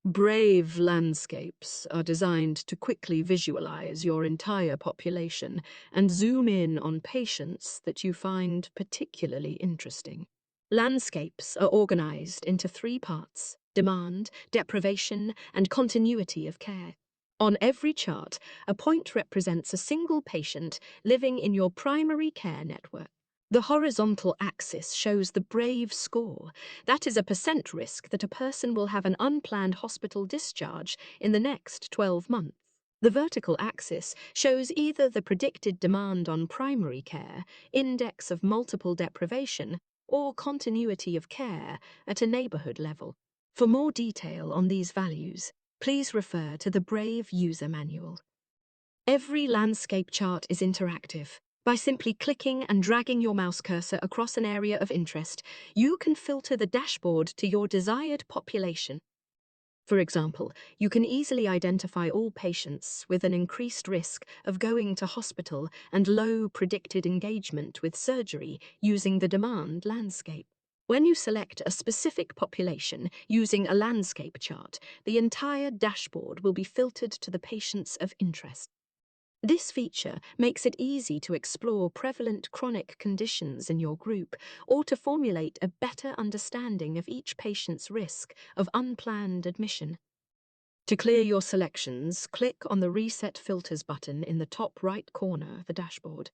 Brave landscapes are designed to quickly visualize your entire population and zoom in on patients that you find particularly interesting. Landscapes are organized into three parts: demand, deprivation, and continuity of care. On every chart, a point represents a single patient living in your primary care network. The horizontal axis shows the BRAVE score. That is a percent risk that a person will have an unplanned hospital discharge in the next 12 months. The vertical axis shows either the predicted demand on primary care, index of multiple deprivation, or continuity of care at a neighborhood level. For more detail on these values, please refer to the BRAVE user manual. Every landscape chart is interactive. By simply clicking and dragging your mouse cursor across an area of interest, you can filter the dashboard to your desired population. For example, you can easily identify all patients with an increased risk of going to hospital and low predicted engagement with surgery using the demand landscape. When you select a specific population using a landscape chart, the entire dashboard will be filtered to the patients of interest. This feature makes it easy to explore prevalent chronic conditions in your group or to formulate a better understanding of each patient's risk of unplanned admission. To clear your selections, click on the Reset Filters button in the top right corner of the dashboard.